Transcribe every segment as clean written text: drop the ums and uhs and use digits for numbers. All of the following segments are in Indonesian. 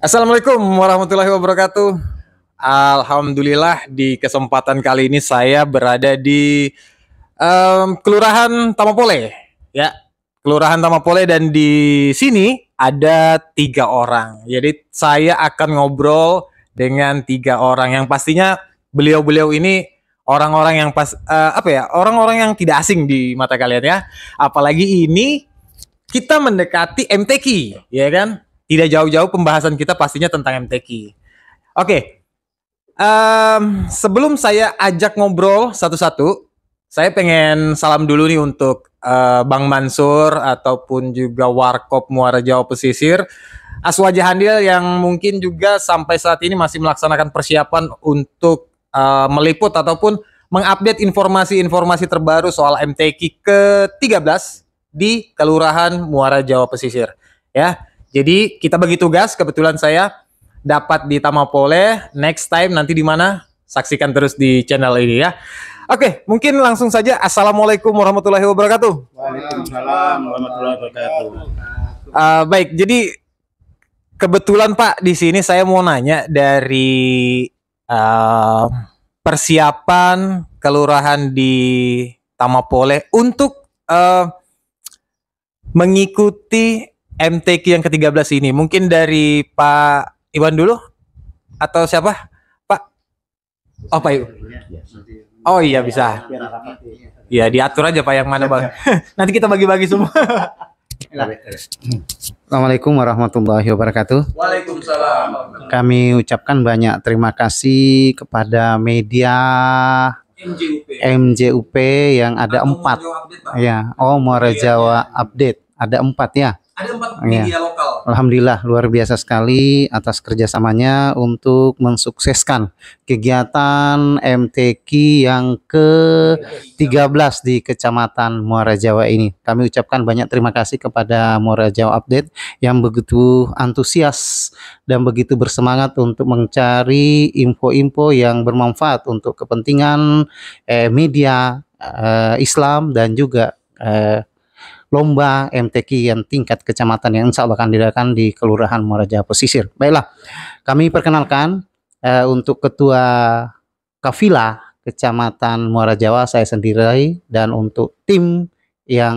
Assalamualaikum warahmatullahi wabarakatuh. Alhamdulillah di kesempatan kali ini saya berada di Kelurahan Tamapole, ya, Kelurahan Tamapole, dan di sini ada 3 orang. Jadi saya akan ngobrol dengan 3 orang yang pastinya beliau-beliau ini orang-orang yang orang-orang yang tidak asing di mata kalian ya. Apalagi ini kita mendekati MTQ, ya kan? Tidak jauh-jauh pembahasan kita pastinya tentang MTQ. Oke, sebelum saya ajak ngobrol satu-satu, saya pengen salam dulu nih untuk Bang Mansur ataupun juga Warkop Muara Jawa Pesisir, Aswaja Handil yang mungkin juga sampai saat ini masih melaksanakan persiapan untuk meliput ataupun mengupdate informasi-informasi terbaru soal MTQ ke-13 di Kelurahan Muara Jawa Pesisir. Ya, jadi kita bagi tugas, kebetulan saya dapat di Tamapole, next time nanti di mana? Saksikan terus di channel ini ya. Oke, mungkin langsung saja. Assalamualaikum warahmatullahi wabarakatuh. Waalaikumsalam warahmatullahi wabarakatuh. Baik, jadi kebetulan Pak di sini saya mau nanya dari persiapan kelurahan di Tamapole untuk mengikuti MTQ yang ke-13 ini. Mungkin dari Pak Iwan dulu atau siapa? Pak? Oh, Pak Iwan. Oh iya, bisa. Ya, diatur aja Pak yang mana, Bang. Nanti kita bagi-bagi semua. Assalamualaikum warahmatullahi wabarakatuh. Waalaikumsalam. Kami ucapkan banyak terima kasih kepada media MJUP yang ada 4. Ya, Muara Jawa Update. Ada 4 ya. Ada 4 media lokal. Alhamdulillah luar biasa sekali atas kerjasamanya untuk mensukseskan kegiatan MTQ yang ke-13 di Kecamatan Muara Jawa ini. Kami ucapkan banyak terima kasih kepada Muara Jawa Update yang begitu antusias dan begitu bersemangat untuk mencari info-info yang bermanfaat untuk kepentingan media Islam dan juga lomba MTQ yang tingkat kecamatan yang insya Allah akan diadakan di Kelurahan Muara Jawa Pesisir. Baiklah, kami perkenalkan untuk Ketua Kafilah Kecamatan Muara Jawa saya sendiri, dan untuk tim yang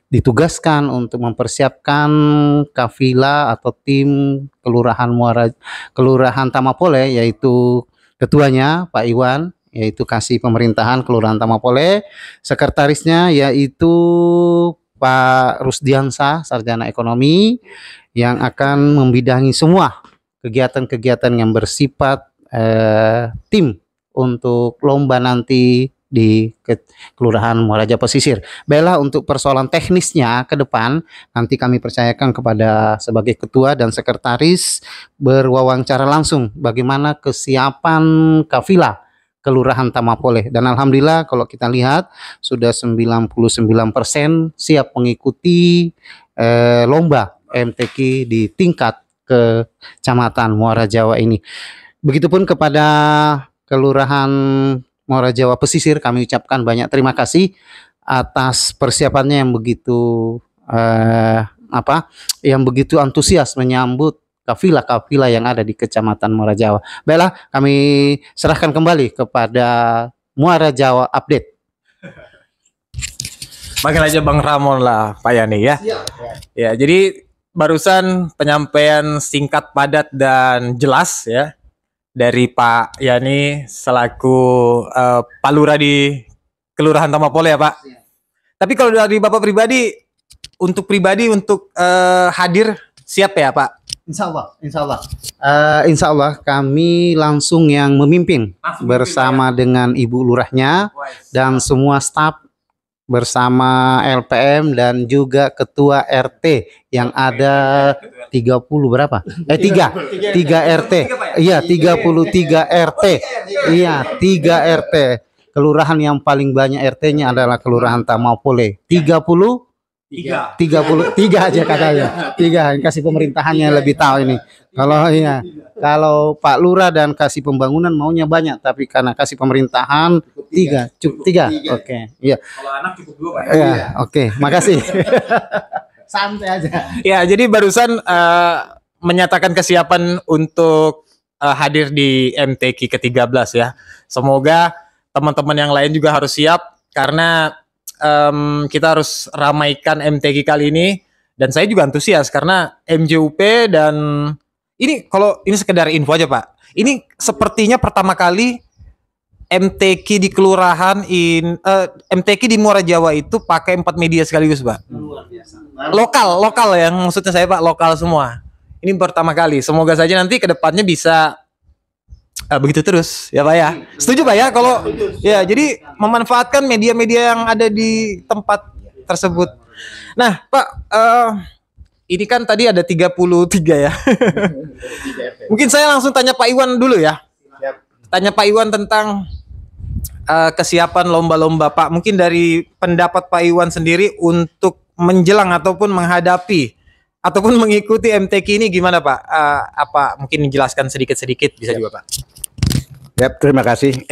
ditugaskan untuk mempersiapkan kafilah atau tim Kelurahan Tamapole, yaitu ketuanya Pak Iwan, yaitu Kasih Pemerintahan Kelurahan Tamapole, sekretarisnya yaitu Pak Rusdiansa, Sarjana Ekonomi, yang akan membidangi semua kegiatan-kegiatan yang bersifat tim untuk lomba nanti di Kelurahan Muara Jawa Pesisir. Baiklah, untuk persoalan teknisnya ke depan nanti kami percayakan kepada sebagai ketua dan sekretaris berwawancara langsung bagaimana kesiapan kafilah Kelurahan Tamapole, dan alhamdulillah kalau kita lihat sudah 99% siap mengikuti lomba MTQ di tingkat Kecamatan Muara Jawa ini. Begitupun kepada Kelurahan Muara Jawa Pesisir, kami ucapkan banyak terima kasih atas persiapannya yang begitu antusias menyambut kafilah-kafilah yang ada di Kecamatan Muara Jawa. Baiklah, kami serahkan kembali kepada Muara Jawa Update. Panggil aja Bang Ramon lah, Pak Yani ya. Ya, jadi barusan penyampaian singkat, padat, dan jelas ya dari Pak Yani selaku Pak Lurah di Kelurahan Tamapole ya Pak. Tapi kalau dari Bapak pribadi untuk hadir siap ya Pak? Insya Allah kami langsung yang memimpin bersama dengan Ibu Lurahnya dan semua staf bersama LPM dan juga Ketua RT yang ada 30 berapa? 3 RT. Iya, 33 RT. Iya, 3 RT. Kelurahan yang paling banyak RT-nya adalah Kelurahan Tamapole. 33 aja katanya. 3, kasih pemerintahannya lebih tahu ini. Kalau Pak Lurah dan kasih pembangunan maunya banyak, tapi karena kasih pemerintahan 3. Oke. Iya. Kalau anak cukup 2 Pak. Iya, oke. Makasih. Santai aja. Ya, jadi barusan menyatakan kesiapan untuk hadir di MTQ ke-13 ya. Semoga teman-teman yang lain juga harus siap karena kita harus ramaikan MTQ kali ini, dan saya juga antusias karena MJUP. Dan ini kalau ini sekedar info aja Pak, ini sepertinya pertama kali MTQ di kelurahan MTQ di Muara Jawa itu pakai 4 media sekaligus Pak. Lokal yang maksudnya saya Pak, lokal semua. Ini pertama kali. Semoga saja nanti kedepannya bisa begitu terus ya Pak ya. Setuju Pak ya kalau ya, jadi memanfaatkan media-media yang ada di tempat tersebut. Nah Pak, ini kan tadi ada 33 ya. Mungkin saya langsung tanya Pak Iwan dulu ya. Tanya Pak Iwan tentang kesiapan lomba-lomba Pak. Mungkin dari pendapat Pak Iwan sendiri untuk menjelang ataupun menghadapi ataupun mengikuti MTQ ini gimana Pak? Apa mungkin dijelaskan sedikit-sedikit bisa juga Pak? Ya, terima kasih.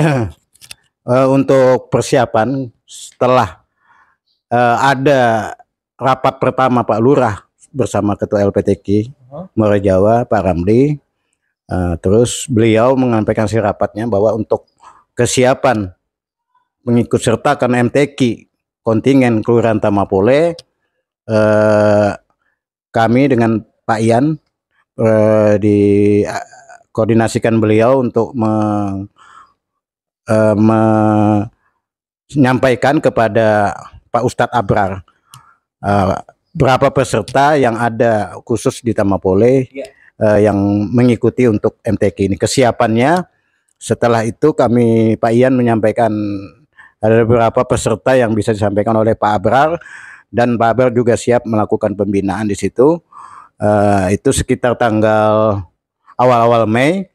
Untuk persiapan setelah ada rapat pertama Pak Lurah bersama Ketua LPTQ Muara Jawa Pak Ramli, terus beliau menyampaikan si rapatnya bahwa untuk kesiapan mengikut sertakan MTQ kontingen Kelurahan Tamapole, kami dengan Pak Ian dikoordinasikan beliau untuk menyampaikan kepada Pak Ustadz Abrar berapa peserta yang ada khusus di Tamapole yang mengikuti untuk MTQ ini. Kesiapannya setelah itu kami Pak Ian menyampaikan ada beberapa peserta yang bisa disampaikan oleh Pak Abrar, dan Pak Abrar juga siap melakukan pembinaan di situ. Itu sekitar tanggal awal-awal Mei,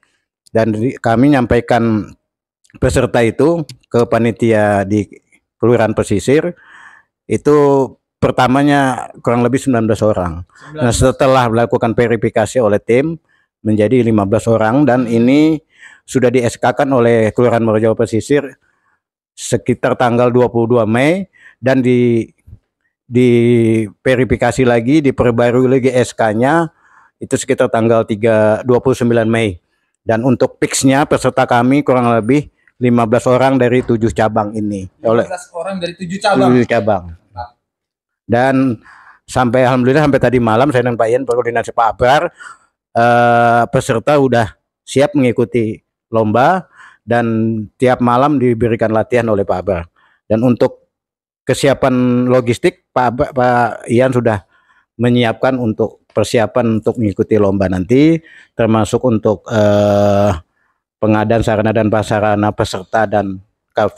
dan kami menyampaikan peserta itu ke panitia di Kelurahan Pesisir. Itu pertamanya kurang lebih 19 orang. Nah, setelah melakukan verifikasi oleh tim menjadi 15 orang, dan ini sudah di SK-kan oleh Kelurahan Muara Jawa Pesisir sekitar tanggal 22 Mei, dan di verifikasi lagi, diperbarui lagi SK-nya itu sekitar tanggal 29 Mei. Dan untuk fixnya peserta kami kurang lebih 15 orang dari 7 cabang ini. 15 orang dari 7 cabang. 7 cabang. Dan sampai alhamdulillah sampai tadi malam saya dan Pak Ian berkoordinasi Pak Abrar, peserta udah siap mengikuti lomba dan tiap malam diberikan latihan oleh Pak Abrar. Dan untuk kesiapan logistik Pak Ian sudah menyiapkan untuk persiapan untuk mengikuti lomba nanti, termasuk untuk pengadaan sarana dan prasarana peserta dan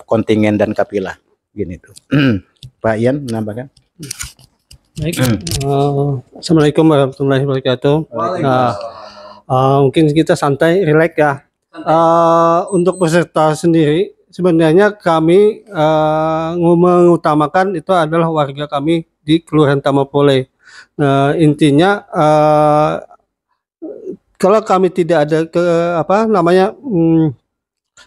kontingen dan kapilah gini tuh. Pak Ian menambahkan. Baik. Assalamualaikum warahmatullahi wabarakatuh. Mungkin kita santai, rileks ya. Untuk peserta sendiri sebenarnya kami mengutamakan itu adalah warga kami di Kelurahan Tamapole. Intinya kalau kami tidak ada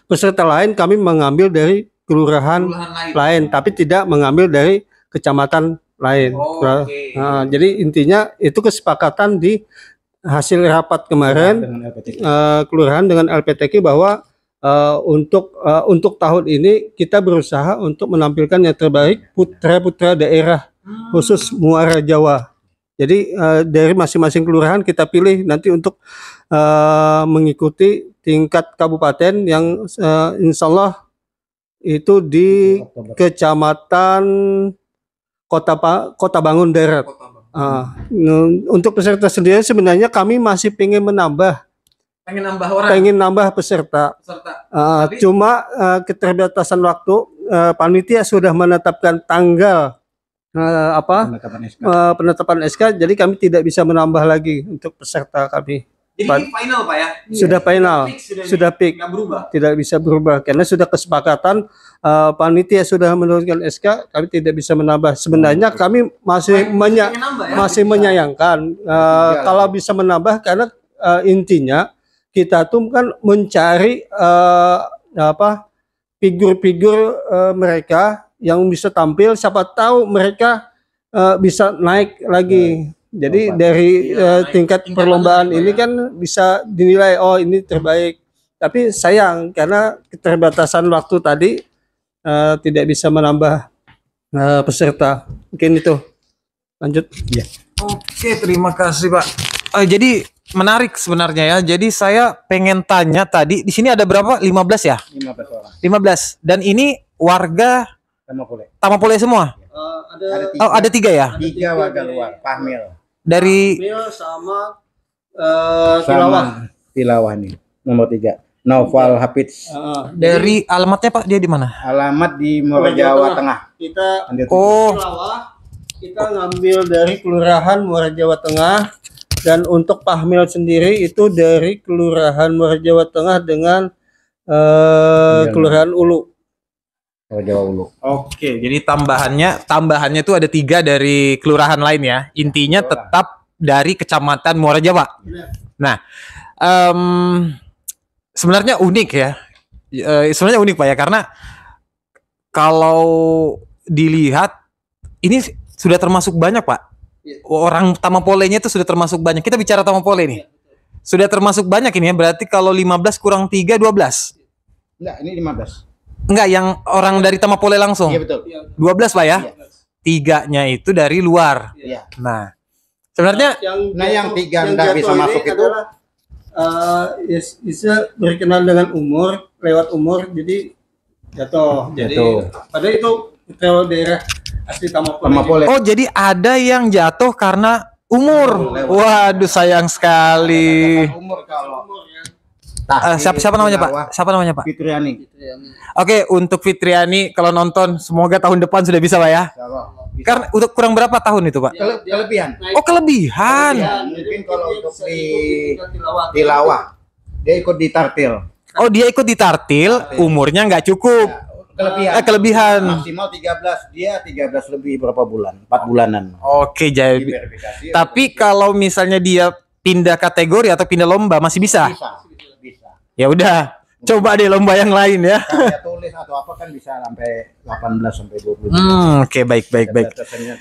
peserta lain, kami mengambil dari kelurahan lain, tapi tidak mengambil dari kecamatan lain. Jadi intinya itu kesepakatan di hasil rapat kemarin kelurahan dengan LPTQ bahwa untuk tahun ini kita berusaha untuk menampilkan yang terbaik putra-putra daerah khusus Muara Jawa. Jadi dari masing-masing kelurahan kita pilih nanti untuk mengikuti tingkat kabupaten yang insya Allah itu di kecamatan Kota Bangun Darat. Untuk peserta sendiri sebenarnya kami masih pengen menambah. Pengen nambah peserta. Cuma keterbatasan waktu, panitia sudah menetapkan tanggal penetapan SK, jadi kami tidak bisa menambah lagi untuk peserta kami. Jadi final Pak ya? Sudah final, sudah fix, tidak bisa berubah karena sudah kesepakatan panitia sudah menurunkan SK, kami tidak bisa menambah. Sebenarnya kami masih menyayangkan kalau bisa menambah karena intinya kita tuh kan mencari figur-figur mereka yang bisa tampil, siapa tahu mereka bisa naik lagi Jadi dari tingkat perlombaan ini kan bisa dinilai oh ini terbaik. Tapi sayang karena keterbatasan waktu tadi tidak bisa menambah peserta. Mungkin itu. Lanjut. Oke, terima kasih Pak. Jadi menarik sebenarnya ya. Jadi saya pengen tanya tadi di sini ada berapa? 15 ya? 15 orang. 15. Dan ini warga Tamapole semua? Ada 3 ya? 3 warga luar, Pahmil. Dari sama Sama Tilawah nih, nomor 3. Noval Hafiz. dari alamatnya Pak, dia di mana? Alamat di Muara Jawa Tengah. Kita Oh, kita ngambil dari Kelurahan Muara Jawa Tengah, dan untuk Pahmil sendiri itu dari Kelurahan Muara Jawa Tengah dengan Kelurahan Ulu. Muara Jawa Ulu. oke. Jadi tambahannya itu ada 3 dari kelurahan lain ya. Intinya tetap dari Kecamatan Muara Jawa. Nah, sebenarnya unik ya. Sebenarnya unik Pak ya, karena kalau dilihat ini sudah termasuk banyak Pak. Orang Tamapolenya itu sudah termasuk banyak. Kita bicara Tamapole nih. Sudah termasuk banyak ini ya. Berarti kalau 15 kurang 3 12. Enggak, ini 15. Enggak, yang orang dari Tamapole langsung. Iya betul. 12 Pak ya. 3-nya itu dari luar. Iya. Nah, sebenarnya yang 3 nggak bisa masuk itu adalah bisa berkenal dengan umur, lewat umur, jadi jatuh. Jadi padahal itu kalau daerah asli Tamapole. oh, jadi ada yang jatuh karena umur. Waduh, sayang sekali. umur kalau Siapa namanya Pak? Siapa namanya Pak? Fitriani. Oke, untuk Fitriani kalau nonton semoga tahun depan sudah bisa Pak ya. Karena udah kurang berapa tahun itu Pak? Kelebihan. Oh, kelebihan. Mungkin kalau untuk di Tilawah dia ikut di Tartil. Oh, dia ikut di Tartil, umurnya nggak cukup. Kelebihan. Maksimal 13, dia 13 lebih berapa bulan? 4 bulanan. Oke, jadi Diverifikasi. tapi kalau misalnya dia pindah kategori atau pindah lomba masih bisa. Bisa. Ya udah, coba deh lomba yang lain ya. Karya tulis atau apa kan bisa sampai 18 sampai 20. Oke, baik. Batasannya,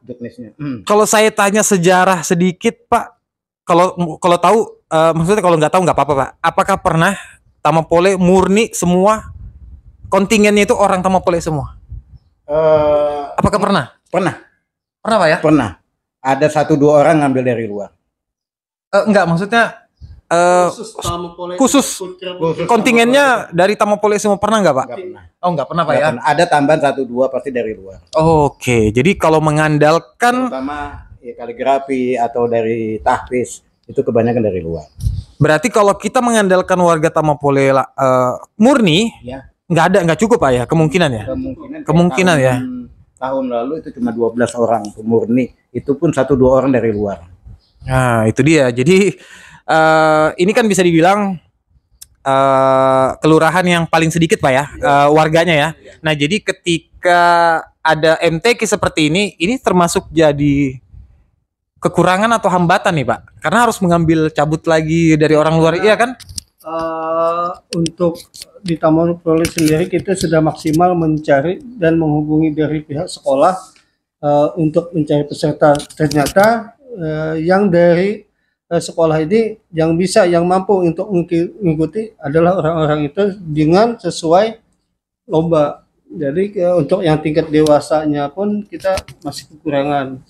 jenisnya. Kalau saya tanya sejarah sedikit, Pak. Kalau tahu, maksudnya kalau nggak tahu nggak apa-apa, Pak. Apakah pernah Tamapole murni semua kontingennya itu orang Tamapole semua? Apakah pernah? Pernah Pak ya? Pernah. Ada 1-2 orang ngambil dari luar. Enggak, maksudnya khusus kontingennya dari Tamapole semua pernah nggak Pak? Nggak pernah. Oh, nggak pernah Pak Nggak ya? pernah. Ada tambahan 1-2 pasti dari luar. Oke, jadi kalau mengandalkan Terutama ya, kaligrafi atau dari tahfiz itu kebanyakan dari luar. berarti kalau kita mengandalkan warga Tamapole murni, Ya. nggak cukup Pak ya, kemungkinan ya? Kemungkinan ya. Tahun lalu itu cuma 12 orang murni, itu pun 1-2 orang dari luar. Nah, itu dia. Jadi ini kan bisa dibilang kelurahan yang paling sedikit Pak ya, warganya ya. Nah, jadi ketika ada MTQ seperti ini termasuk jadi kekurangan atau hambatan nih Pak? Karena harus mengambil cabut lagi dari orang luar, iya kan? Untuk di Tamapole sendiri kita sudah maksimal mencari dan menghubungi dari pihak sekolah untuk mencari peserta. Ternyata yang dari sekolah ini yang mampu untuk mengikuti adalah orang-orang itu dengan sesuai lomba. Jadi untuk yang tingkat dewasanya pun kita masih kekurangan,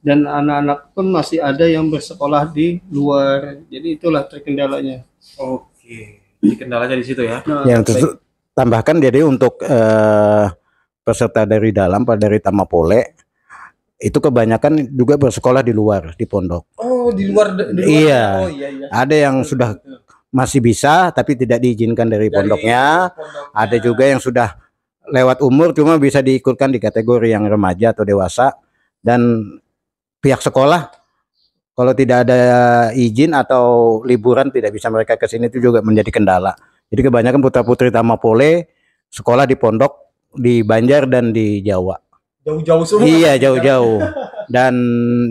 dan anak-anak pun masih ada yang bersekolah di luar. Jadi itulah terkendalanya. Oke, jadi kendalanya di situ ya. Yang tambahkan jadi untuk peserta dari dalam dari Tamapole itu kebanyakan juga bersekolah di luar, di pondok. Oh, di luar. Iya. Oh, iya. Ada yang sudah masih bisa tapi tidak diizinkan dari pondoknya. Ada juga yang sudah lewat umur cuma bisa diikutkan di kategori yang remaja atau dewasa, dan pihak sekolah kalau tidak ada izin atau liburan tidak bisa mereka ke sini, itu juga menjadi kendala. Jadi kebanyakan putra-putri Tamapole sekolah di pondok di Banjar dan di Jawa. Jauh-jauh semua. Iya, jauh-jauh. Dan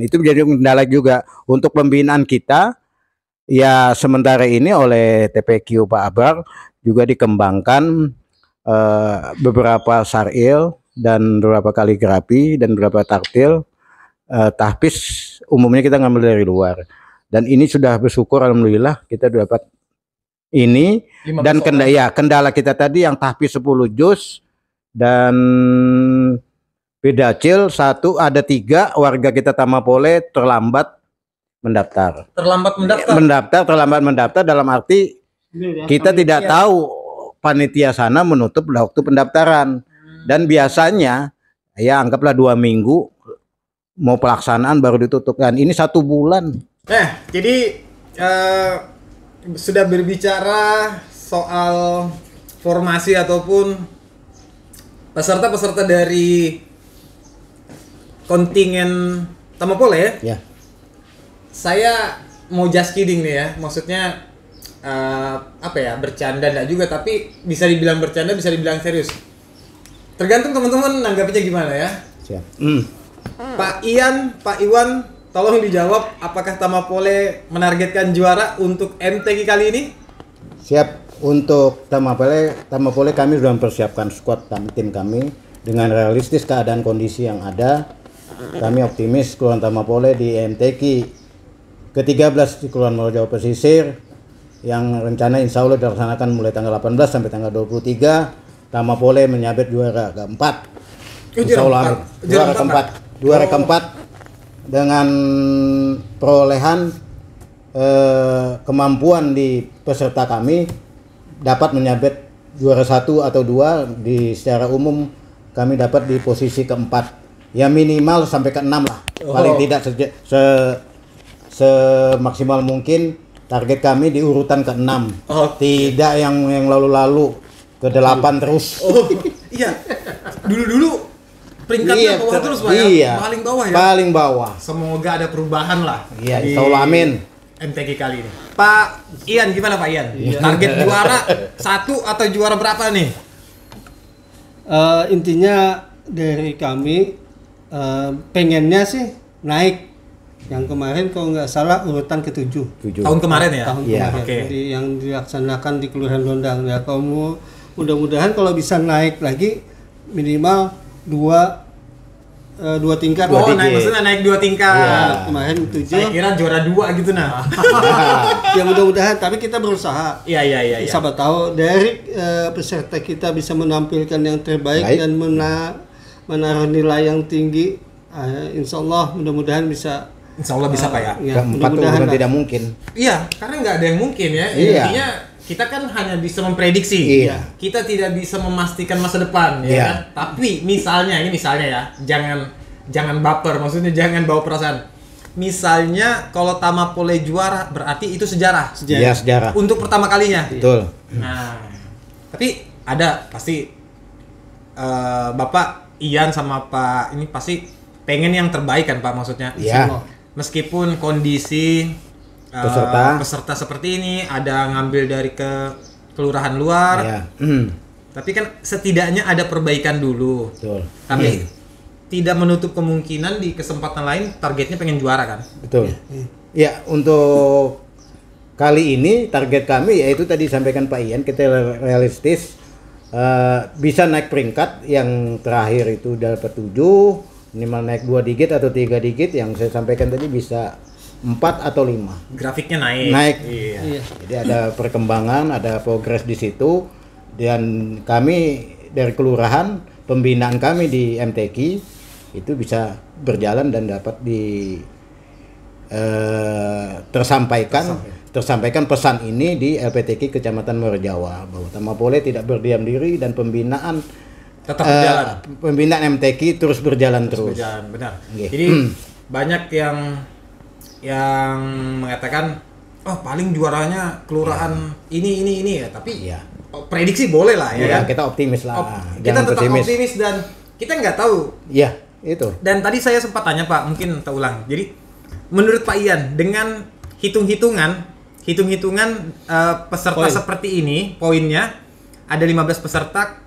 itu menjadi kendala juga untuk pembinaan kita. Ya, sementara ini oleh TPQ Pak Abrar juga dikembangkan beberapa saril dan beberapa kaligrafi dan beberapa tartil tahfiz umumnya kita ngambil dari luar. Dan ini sudah bersyukur alhamdulillah kita dapat ini. 15 Dan orang. kendala kita tadi yang tahfiz 10 juz dan Bedacil 1, ada 3 warga kita Tamapole terlambat mendaftar. Terlambat mendaftar dalam arti kita tidak tahu panitia sana menutup waktu pendaftaran. Dan biasanya ya anggaplah 2 minggu mau pelaksanaan baru ditutup. Dan ini 1 bulan. Jadi sudah berbicara soal formasi ataupun peserta-peserta dari kontingen Tamapole Ya. Saya mau just kidding nih ya, maksudnya apa ya, bercanda enggak juga, tapi bisa dibilang bercanda, bisa dibilang serius. Tergantung teman-teman nanggapnya gimana ya. Siap. Pak Ian, Pak Iwan, tolong dijawab, apakah Tamapole menargetkan juara untuk MTQ kali ini? Siap. Untuk Tamapole kami sudah mempersiapkan skuad tim kami dengan realistis keadaan kondisi yang ada. Kami optimis Kelurahan Tamapole di MTQ ke-13 di Kelurahan Muara Jawa Pesisir yang rencana insya Allah dilaksanakan mulai tanggal 18 sampai tanggal 23. Tamapole menyabet juara keempat. Insya Allah juara keempat dengan perolehan kemampuan di peserta kami dapat menyabet juara 1 atau 2. Di secara umum kami dapat di posisi keempat, ya minimal sampai ke-6 lah, paling tidak semaksimal mungkin. Target kami di urutan ke-6, tidak yang lalu-lalu ke-8 terus. Iya, dulu peringkatnya bawah terus Pak ya? Iya, Paling bawah ya? Paling bawah. Semoga ada perubahan lah. Iya, di insyaallah amin. MTQ kali ini. Pak Ian, gimana Pak Ian? Target juara 1 atau juara berapa nih? Intinya dari kami pengennya sih naik. Yang kemarin kalau nggak salah urutan ke-7. Tahun kemarin ya? Tahun Iya. kemarin. Oke. Jadi yang dilaksanakan di Kelurahan Londang. Ya, kalau mudah-mudahan kalau bisa naik lagi minimal 2 tingkat. Oh, maksudnya naik 2 tingkat. Iya. Kemarin 7. Saya kira juara 2 gitu nah. Ya mudah-mudahan, tapi kita berusaha. Iya. Siapa tahu dari peserta kita bisa menampilkan yang terbaik dan menaruh nilai yang tinggi. Insya Allah mudah-mudahan bisa. Insya Allah bisa Pak ya. Keempat itu bukan tidak mungkin. Iya, karena nggak ada yang mungkin ya. Iya. Intinya kita kan hanya bisa memprediksi. Iya. Kita tidak bisa memastikan masa depan, ya Iya. kan? Tapi misalnya ya, jangan baper, maksudnya jangan bawa perasaan. Misalnya kalau Tamapole juara, berarti itu sejarah. Ya, sejarah. Untuk pertama kalinya. Betul. Nah, tapi ada pasti Bapak Ian sama Pak ini pasti pengen yang terbaik kan Pak, maksudnya. Iya. Meskipun kondisi peserta seperti ini ada ngambil dari kelurahan luar, Iya. tapi kan setidaknya ada perbaikan dulu. Betul. Tapi tidak menutup kemungkinan di kesempatan lain targetnya pengen juara kan? Betul. Ya, untuk kali ini target kami yaitu tadi sampaikan Pak Ian, kita realistis bisa naik peringkat. Yang terakhir itu dapat 7, minimal naik 2 digit atau 3 digit. Yang saya sampaikan tadi bisa 4 atau 5. Grafiknya naik. Naik. Iya. Jadi ada perkembangan, ada progres di situ. Dan kami dari kelurahan, pembinaan kami di MTQ itu bisa berjalan dan dapat tersampaikan pesan ini di LPTQ Kecamatan Muara Jawa bahwa Tamapole tidak berdiam diri dan pembinaan Tetap berjalan. Pembinaan MTQ terus berjalan terus. Berjalan, benar. Oke. Jadi banyak yang mengatakan paling juaranya kelurahan ini ya, tapi Iya. prediksi boleh lah ya Ya, kan? kita optimis lah. Kita Jangan tetap pesimis. optimis dan kita nggak tahu. Ya, itu. Dan tadi saya sempat tanya Pak, mungkin tak ulang. Jadi menurut Pak Ian dengan hitung-hitungan peserta seperti ini, poinnya ada 15 peserta.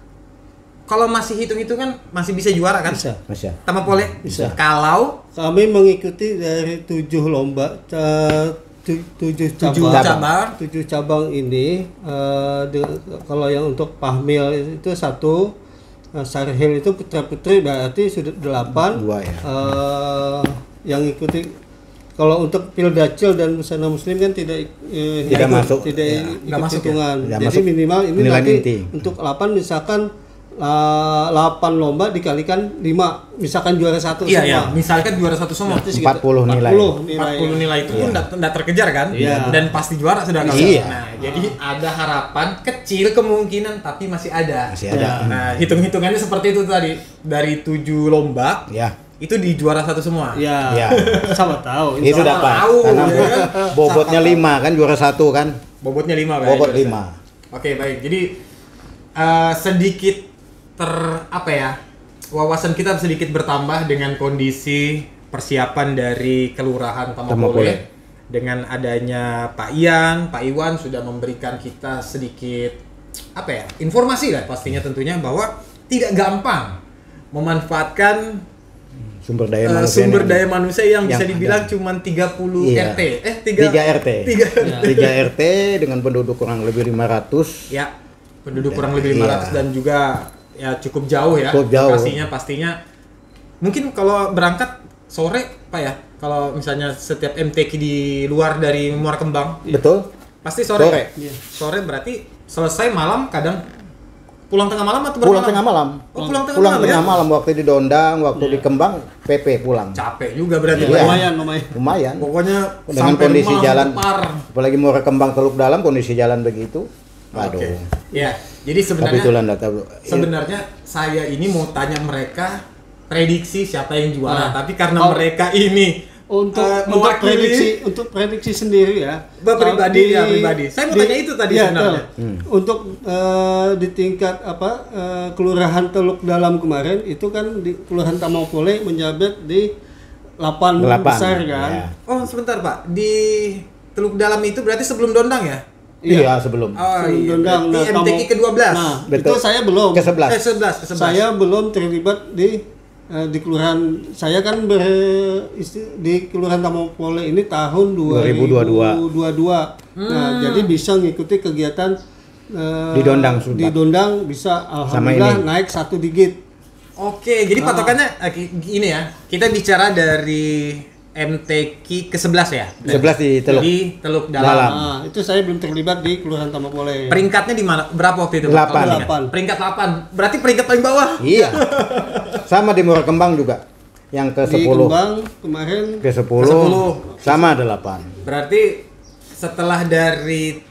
Kalau masih hitung-hitungan masih bisa juara kan? Bisa. Masya. Tamapole? Bisa. Kalau Kami mengikuti dari 7 lomba, 7 cabang. 7 cabang ini. Kalau yang untuk Pahmil itu 1, Sarhil itu putra putri berarti sudah 8. 2 ya. yang ikuti. Kalau untuk Pildacil dan Busana Muslim kan tidak Tidak masuk. tidak Ya. ikut Nggak masuk ya? hitungan. Nggak Jadi masuk minimal ini nilai nanti inti. untuk 8 misalkan 8 lomba dikalikan 5, misalkan juara 1 Iya, semua. iya. Misalkan juara satu semua. Berarti segitu. 40 nilai. 40 nilai itu pun nggak terkejar kan? Iya. Dan pasti juara sudah kalau. Iya. Nah, jadi ada harapan kecil kemungkinan tapi masih ada. Masih ada. Nah, hitung-hitungannya seperti itu tadi. Dari 7 lomba Ya. itu di juara satu semua. Iya. Ya. Sama tahu. Itu Insya Allah. dapat. tahu, Karena ya kan? bobotnya 5 kan, juara 1 kan. Bobotnya 5 kan? Bobot 5. Oke, baik. Jadi sedikit wawasan kita sedikit bertambah dengan kondisi persiapan dari Kelurahan Tamapole. Tamapole dengan adanya Pak Ian, Pak Iwan sudah memberikan kita sedikit informasi lah pastinya tentunya bahwa tidak gampang memanfaatkan Sumber daya manusia. sumber daya manusia yang bisa yang dibilang cuma 30 Iya. RT. 3 RT. 3 3 RT dengan penduduk kurang lebih 500. Ya, penduduk kurang lebih Iya. 500 dan juga ya cukup jauh ya. Cukup jauh. Lokasinya pastinya mungkin kalau berangkat sore Pak ya. Kalau misalnya setiap MTQ di luar dari Muara Kembang Betul? pasti sore. Sore. Iya. Sore berarti selesai malam kadang pulang tengah malam atau Pulang bermalam? tengah malam. Oh, pulang tengah Pulang malam tengah ya? malam waktu di Dondang, waktu di Kembang, PP pulang. Capek juga berarti Iya. Pak. Lumayan. Lumayan. Pokoknya Dengan sampai kondisi rumah jalan, langsung par. apalagi Muara Kembang Teluk Dalam, kondisi jalan begitu. Waduh. Oke. Ya, jadi Tapi sebenarnya itulah enggak tahu. sebenarnya saya ini mau tanya mereka prediksi siapa yang juara, Nah, tapi karena kalau- mereka ini Untuk mewakili prediksi sendiri ya. pribadi Kalau pribadi. Saya mau tanya itu tadi iya, sebenarnya. betul. Untuk di tingkat Kelurahan Teluk Dalam kemarin itu kan di Kelurahan Tamapole menjabat di 8 besar kan. Ya. Oh, sebentar Pak. Di Teluk Dalam itu berarti sebelum Dondang ya? Iya, sebelum. Oh iya. Dondang. Berarti Nah, MTQ ke-12. Nah, Betul. itu saya belum. Ke-11. ke-11. Saya belum terlibat di kelurahan. Saya kan di Kelurahan Tamapole ini tahun 2022. Nah, jadi bisa ngikuti kegiatan Di Dondang sudah. Di Dondang bisa alhamdulillah ini. naik 1 digit. Oke, jadi patokannya gini ya. Kita bicara dari MTQ ke-11 ya. 11 di Teluk. Di Teluk Dalam. Dalam. Nah, itu saya belum terlibat di Kelurahan Tamapole. Peringkatnya di mana? Berapa waktu itu? 8. Kalau ingat? 8. Peringkat 8. Berarti peringkat paling bawah. Iya. Sama di Muara Kembang juga. Yang Di ke-10. Kembang kemarin Ke-10. Ke-10. Sama 8. Berarti setelah dari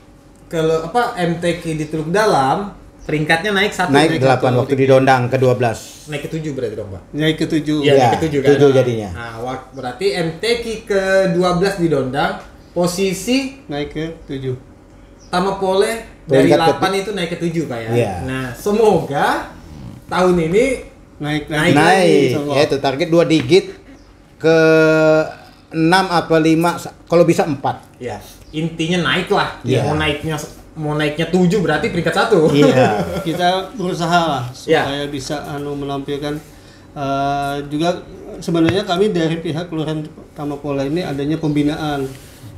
MTQ di Teluk Dalam, peringkatnya naik 1. Naik 8 waktu di Dondang ke-12. Naik ke-7 berarti dong, Pak. naik ke 7. Iya, Iya, naik ke-7 kan. 7 jadinya. Nah, berarti MTQ ke-12 di Dondang, posisi Naik ke 7. Tamapole dari Peringkat 8 itu naik ke 7 Pak ya. Iya. Nah, semoga tahun ini Naik Naik. Naik. Insya Allah. Ya itu target 2 digit ke 6 apa 5 kalau bisa 4. ya intinya naik lah. Iya. Mau naiknya 7 berarti peringkat 1. Iya. Kita berusaha lah Ya. supaya bisa menampilkan juga sebenarnya kami dari pihak Kelurahan Tamapole ini adanya pembinaan.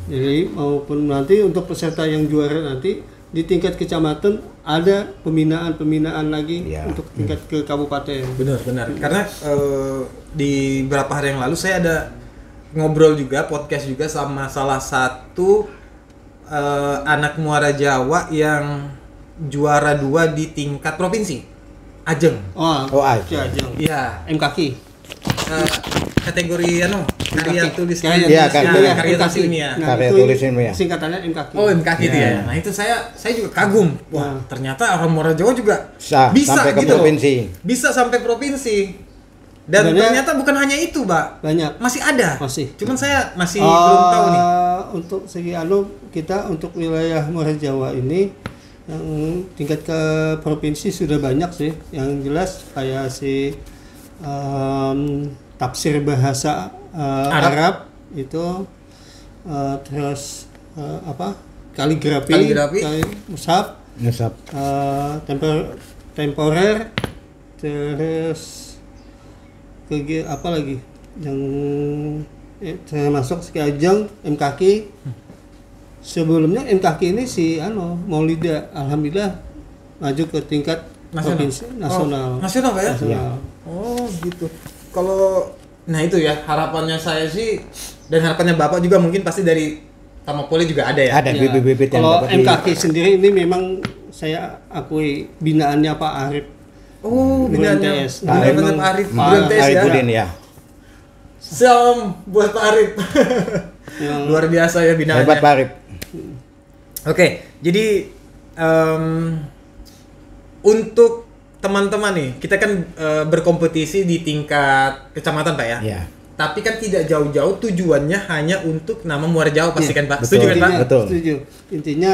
Jadi maupun nanti untuk peserta yang juara nanti di tingkat kecamatan ada pembinaan lagi Ya. untuk tingkat ke kabupaten. Benar. Karena di beberapa hari yang lalu saya ada ngobrol juga, podcast juga sama salah satu anak Muara Jawa yang juara 2 di tingkat provinsi. Ajeng. Oh, Ajeng. Iya. MKQ. Kategori karya tulis Karya Iya, ilmiah. karya Karya tulis MKQ. ilmiah. Nah, Karya itu tulis ilmiah. singkatannya MKQ. Oh, MKQ itu Iya. ya. Nah, itu saya juga kagum. Wah, Nah. ternyata orang Muara Jawa juga Bisa sampai ke gitu loh. provinsi. Bisa sampai provinsi. Dan Sebenarnya- ternyata bukan hanya itu, Mbak. Banyak. Masih ada. Masih. Cuman saya masih belum tahu nih. Untuk segi kita untuk wilayah Muara Jawa ini yang tingkat ke provinsi sudah banyak sih. Yang jelas kayak tafsir bahasa Arab itu terus kaligrafi, mushaf, Nusap. temporer, terus apa lagi yang termasuk si Ajeng MKQ. Sebelumnya MKQ ini Maulida alhamdulillah maju ke tingkat provinsi nasional. Oh, nasional Pak ya? Nasional. Oh, gitu. Kalau Nah itu ya harapannya saya sih, dan harapannya Bapak juga mungkin pasti dari Tamapole juga ada ya. Ada Ya, bibit-bibit yang kalau dapat MKK sendiri ini memang saya akui binaannya Pak Arif. Oh, binaannya TS. Pak Arif Bulan TS ya. Arifudin ya. Salam buat Pak Arif. Yang Luar biasa ya binaannya. Hebat Pak Arif. Oke, jadi untuk teman-teman nih, kita kan berkompetisi di tingkat kecamatan Pak ya. Iya. Tapi kan tidak jauh-jauh tujuannya hanya untuk nama Muara Jawa pasti kan Pak? betul. Setuju kan Pak? Betul. Setuju. Intinya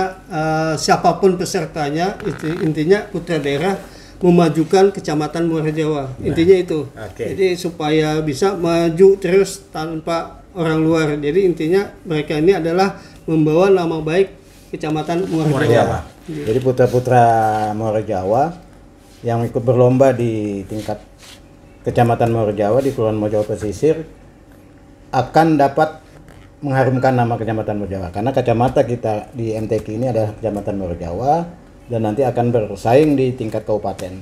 siapapun pesertanya, intinya putra daerah memajukan kecamatan Muara Jawa. Intinya itu. Oke. Jadi supaya bisa maju terus tanpa orang luar. Jadi intinya mereka ini adalah membawa nama baik kecamatan Muara Jawa. Jadi putra-putra Muara Jawa yang ikut berlomba di tingkat Kecamatan Muara Jawa di Kelurahan Muara Jawa Pesisir akan dapat mengharumkan nama Kecamatan Muara Jawa, karena kecamatan kita di MTQ ini adalah Kecamatan Muara Jawa dan nanti akan bersaing di tingkat kabupaten,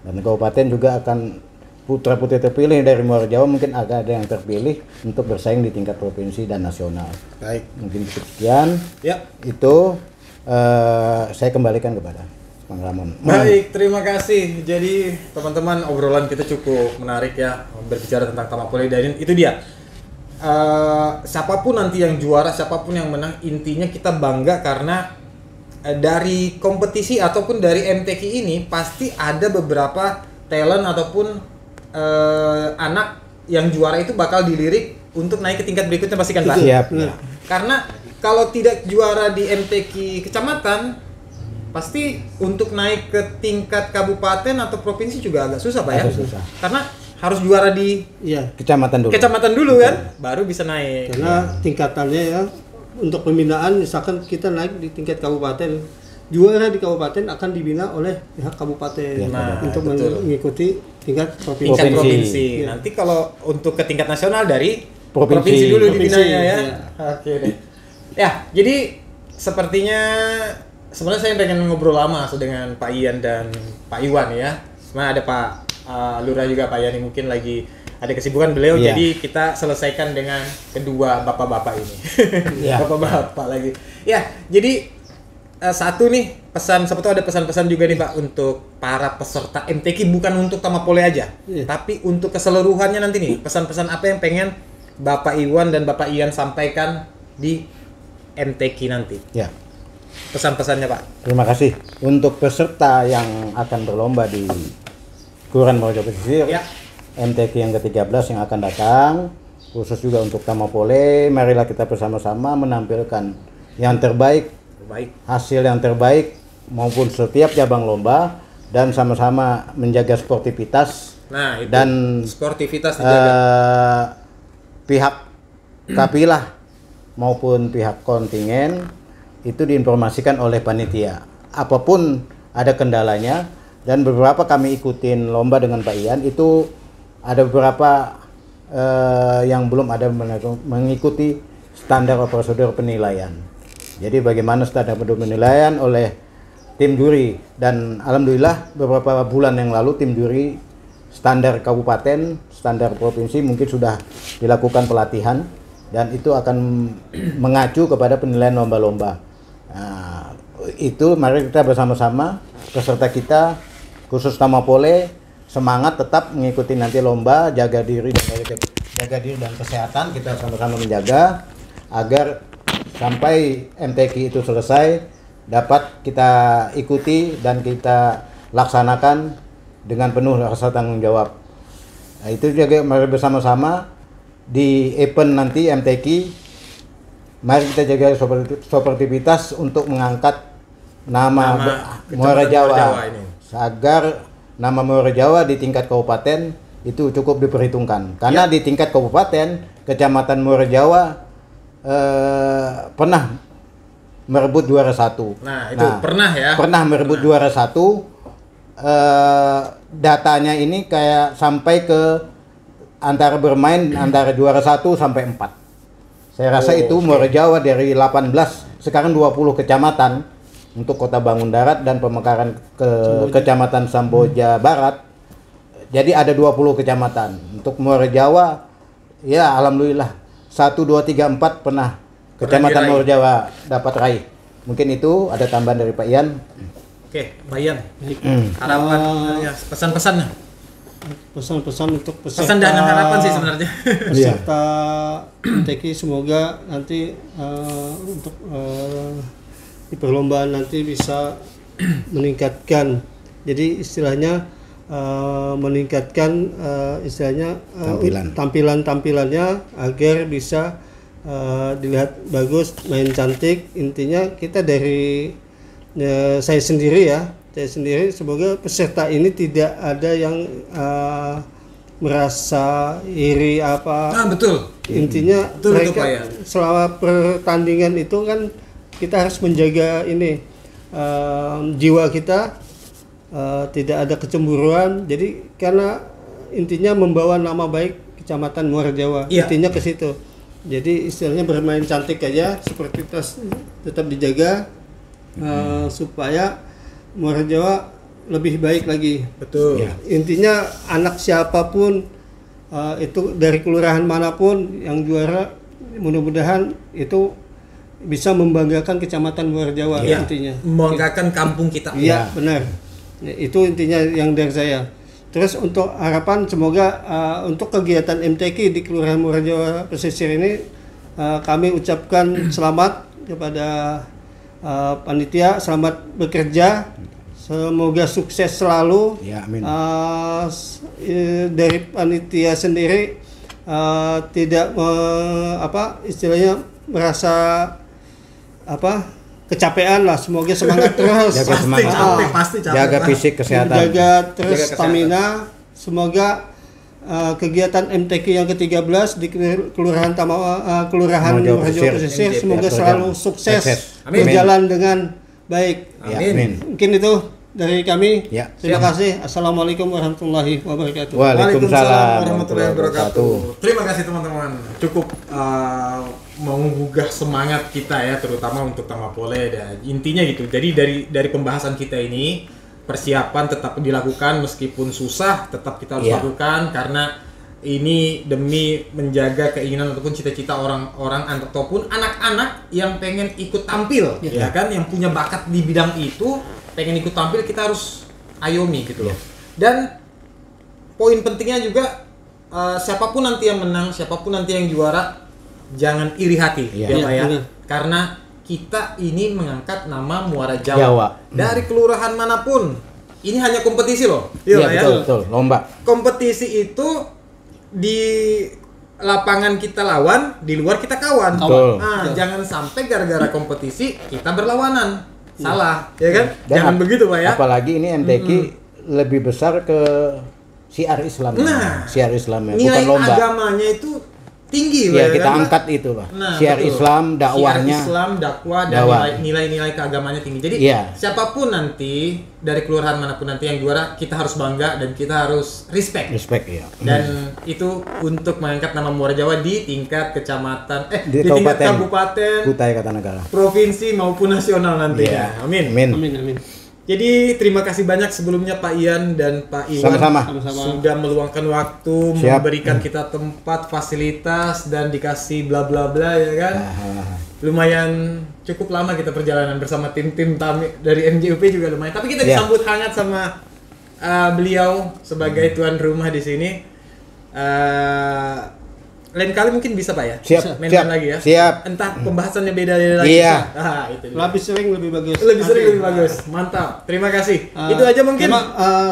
dan kabupaten juga akan putra-putri terpilih dari Muara Jawa mungkin agak ada yang terpilih untuk bersaing di tingkat provinsi dan nasional. Baik. Mungkin sekian. Ya. Itu saya kembalikan kepada Bang Ramon. Baik, terima kasih. Jadi teman-teman, obrolan kita cukup menarik ya, berbicara tentang Tamapole, dan itu dia. Siapapun nanti yang juara, siapapun yang menang, intinya kita bangga karena dari kompetisi ataupun dari MTQ ini pasti ada beberapa talent ataupun anak yang juara itu bakal dilirik untuk naik ke tingkat berikutnya pasti kan Pak? Siap. Karena kalau tidak juara di MTQ kecamatan, pasti untuk naik ke tingkat kabupaten atau provinsi juga agak susah Pak ya? Agak susah. Karena harus juara di Kecamatan dulu. kecamatan dulu kan, baru bisa naik. Karena tingkatannya ya, untuk pembinaan misalkan kita naik di tingkat kabupaten, juara di kabupaten akan dibina oleh pihak kabupaten untuk betul. mengikuti tingkat provinsi. Tingkat Provinsi. provinsi. Nanti kalau untuk ke tingkat nasional dari Provinsi. dulu Provinsi, dibinanya ya. iya. Oke deh. Ya, jadi sepertinya sebenarnya saya pengen ngobrol lama dengan Pak Ian dan Pak Iwan ya. Sebenarnya ada Pak Lurah juga, Pak Yani mungkin lagi ada kesibukan beliau, Iya. jadi kita selesaikan dengan kedua bapak-bapak ini. Iya. Bapak-bapak lagi. Ya, jadi satu nih pesan, siapa tahu ada pesan-pesan juga nih Pak untuk para peserta MTQ, bukan untuk Tamapole aja, Iya. tapi untuk keseluruhannya nanti nih, pesan-pesan apa yang pengen Bapak Iwan dan Bapak Ian sampaikan di MTQ nanti. Ya. Pesan-pesannya Pak. Terima kasih untuk peserta yang akan berlomba di Kelurahan Muara Jawa Pesisir. Ya. MTQ yang ke-13 yang akan datang, khusus juga untuk Tamapole, marilah kita bersama-sama menampilkan yang terbaik, Baik. hasil yang terbaik maupun setiap cabang lomba, dan sama-sama menjaga sportivitas Nah, itu dan sportivitas dijaga. pihak kapilah maupun pihak kontingen itu diinformasikan oleh panitia. Apapun ada kendalanya, dan beberapa kami ikutin lomba dengan Pak Ian itu ada beberapa yang belum ada mengikuti standar prosedur penilaian. Jadi bagaimana standar prosedur penilaian oleh tim juri, dan alhamdulillah beberapa bulan yang lalu tim juri standar kabupaten, standar provinsi mungkin sudah dilakukan pelatihan, dan itu akan mengacu kepada penilaian lomba-lomba. Nah, itu mari kita bersama-sama peserta kita khusus Tamapole semangat tetap mengikuti nanti lomba, jaga diri dan kesehatan, kita sama-sama menjaga agar sampai MTQ itu selesai dapat kita ikuti dan kita laksanakan dengan penuh rasa tanggung jawab. Nah, itu juga mari bersama-sama di event nanti MTQ, mari kita jaga sportivitas untuk mengangkat nama Muara Jawa ini. agar nama Muara Jawa di tingkat kabupaten itu cukup diperhitungkan, karena di tingkat kabupaten Kecamatan Muara Jawa pernah merebut juara satu. Nah, itu pernah ya. Pernah merebut juara satu. Datanya ini kayak sampai ke antara bermain antara juara 1 sampai 4. Saya rasa itu Muara Jawa dari 18 sekarang 20 kecamatan untuk Kota Bangun Darat dan pemekaran ke Kecamatan Samboja Barat. Jadi ada 20 kecamatan. Untuk Muara Jawa Ya, alhamdulillah. 1 2 3 4 pernah Kecamatan diraih. Muarjawa dapat raih. Mungkin itu ada tambahan dari Pak Ian. Oke, Pak Ian. Harapan ya, pesan-pesannya. Pesan-pesan untuk Pesan dan harapan sih sebenarnya. peserta MTQ semoga nanti untuk di perlombaan nanti bisa meningkatkan, jadi istilahnya meningkatkan istilahnya tampilannya agar bisa dilihat bagus, main cantik. Intinya kita dari saya sendiri semoga peserta ini tidak ada yang merasa iri apa. Nah, betul. Intinya Betul, mereka Pak, ya. selama pertandingan itu kan kita harus menjaga ini jiwa kita, tidak ada kecemburuan. Jadi karena intinya membawa nama baik Kecamatan Muarjawa. Iya. Intinya ke situ. Jadi istilahnya bermain cantik aja, sportivitas tetap dijaga supaya Muarjawa lebih baik lagi. Betul. Ya. Intinya anak siapapun itu dari kelurahan manapun yang juara, mudah-mudahan itu bisa membanggakan Kecamatan Muarjawa. Iya. Intinya. Membanggakan kampung kita. Iya, benar. Ya, itu intinya yang dari saya. Terus untuk harapan semoga untuk kegiatan MTQ di Kelurahan Muarjawa Pesisir ini kami ucapkan selamat kepada panitia, selamat bekerja. Semoga sukses selalu. Ya, amin. Dari panitia sendiri tidak istilahnya merasa kecapean lah, semoga semangat terus. Jaga semangat. Pasti capek. Jaga Pak. fisik, kesehatan. Jaga terus Jaga kesehatan. stamina. Semoga kegiatan MTQ yang ke-13 di Kelurahan Kelurahan Muarjawa Muarjawa Pesisir. Pesisir MJP. semoga selalu sukses, Sukses. Amin. berjalan dengan baik. Ya, Amin. amin. Mungkin itu dari kami. Ya. Terima kasih. Assalamualaikum warahmatullahi wabarakatuh. Waalaikumsalam warahmatullahi wabarakatuh. Terima kasih teman-teman. Cukup menggugah semangat kita ya, terutama untuk Tamapole. Dan intinya gitu. Jadi dari pembahasan kita ini, persiapan tetap dilakukan meskipun susah, tetap kita harus Iya. lakukan karena ini demi menjaga keinginan ataupun cita-cita orang-orang ataupun anak-anak yang pengen ikut tampil, ya kan, yang punya bakat di bidang itu, pengen ikut tampil, kita harus ayomi gitu loh. Dan poin pentingnya juga siapapun nanti yang menang, siapapun nanti yang juara, jangan iri hati, Iya. ya Pak ya. Benar. Karena kita ini mengangkat nama Muara Jawa. Jawa dari kelurahan manapun. Ini hanya kompetisi loh. Iya, Pak, ya. betul, lomba. Kompetisi itu di lapangan kita lawan, di luar kita kawan. Betul. Nah, jangan sampai gara-gara kompetisi kita berlawanan. Salah, ya kan? Dan Jangan begitu, Pak ya. Apalagi ini MTQ lebih besar ke siar Islam. Nah, siar Islamnya, bukan Nilai lomba. agamanya itu tinggi, Ya, Pak, kita kan? angkat itu, Pak. Nah, siar betul. Islam, dakwahnya. Syiar Islam, dakwah, dan Dakwah. nilai-nilai keagamannya tinggi. Jadi Iya. siapapun nanti dari kelurahan manapun nanti yang juara, kita harus bangga dan kita harus respect. Respect ya. Dan itu untuk mengangkat nama Muara Jawa di tingkat kecamatan, Di di tingkat kabupaten. kabupaten, Kutai Kartanegara. provinsi maupun nasional nantinya. Iya. Amin. Amin. Amin, amin. Jadi terima kasih banyak sebelumnya Pak Ian dan Pak Iwan. Sama-sama. Sudah meluangkan waktu, Siap. memberikan kita tempat, fasilitas, dan dikasih bla bla bla, ya kan. Lumayan cukup lama kita perjalanan bersama tim-tim dari MJUP juga lumayan. Tapi kita Ya. disambut hangat sama beliau sebagai tuan rumah di sini. Lain kali mungkin bisa Pak ya? Siap, Main siap, lagi ya? siap. Entah pembahasannya beda lagi. Iya. bisa. Ah, itu dia. Lebih sering lebih bagus. Lebih sering Amin. lebih bagus. Mantap. Terima kasih. Ah, Itu aja mungkin.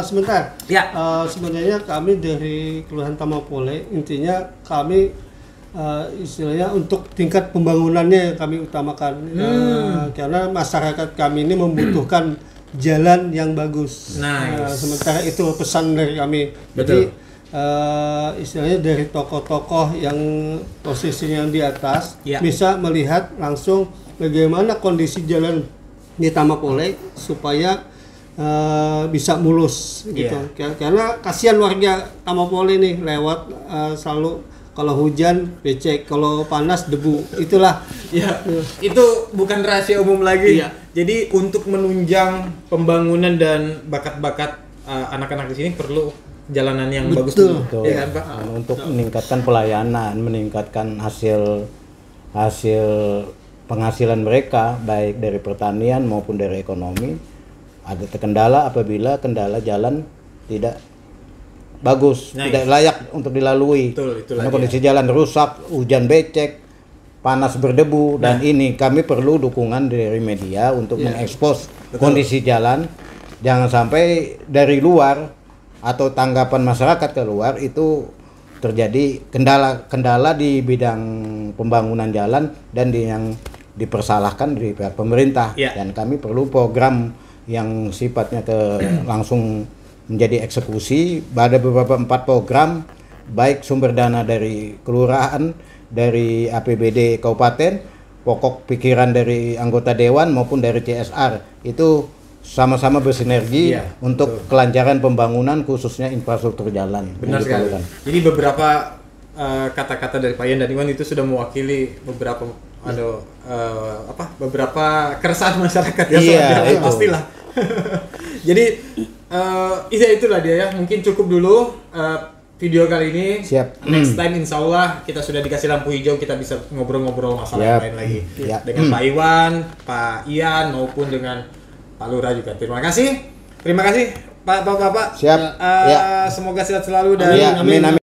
sebentar. Ya. Sebenarnya kami dari Kelurahan Tamapole, intinya kami istilahnya untuk tingkat pembangunannya yang kami utamakan. Karena masyarakat kami ini membutuhkan jalan yang bagus. Nice. Sementara itu pesan dari kami. Betul. Jadi istilahnya dari tokoh-tokoh yang posisinya yang di atas Ya. bisa melihat langsung bagaimana kondisi jalan di Tamapole supaya bisa mulus gitu. Karena kasihan warga Tamapole nih lewat selalu kalau hujan becek, kalau panas debu. Itulah Ya, itu bukan rahasia umum lagi. Iya. Jadi untuk menunjang pembangunan dan bakat-bakat anak-anak di sini perlu jalanan yang bagus Betul. dulu. Betul. Iya kan, Pak? Untuk meningkatkan pelayanan, meningkatkan hasil penghasilan mereka baik dari pertanian maupun dari ekonomi. Ada terkendala apabila kendala jalan tidak bagus, Nah, tidak layak untuk dilalui. Betul, itulah Karena dia. kondisi jalan rusak, hujan becek, panas berdebu, dan ini kami perlu dukungan dari media untuk mengekspos kondisi jalan. Jangan sampai dari luar atau tanggapan masyarakat keluar itu terjadi kendala di bidang pembangunan jalan dan yang dipersalahkan dari pihak pemerintah. Iya. Dan kami perlu program yang sifatnya langsung menjadi eksekusi. Ada beberapa 4 program, baik sumber dana dari kelurahan, dari APBD kabupaten, pokok pikiran dari anggota dewan maupun dari CSR, itu sama-sama bersinergi untuk kelancaran pembangunan khususnya infrastruktur jalan. Benar yang sekali. diperlukan. Jadi beberapa kata-kata dari Pak Ian dan Iwan itu sudah mewakili beberapa beberapa keresahan masyarakat ya, Iya, soal jalan, itu. pastilah. Jadi itulah dia ya. Mungkin cukup dulu video kali ini. Siap. Next time insya Allah kita sudah dikasih lampu hijau, kita bisa ngobrol-ngobrol masalah yang Siap. lain lagi Ya. dengan Pak Iwan, Pak Ian maupun dengan Pak Lurah juga. Terima kasih Pak Bapak. Siap. Semoga sehat selalu dan Ya, amin, amin.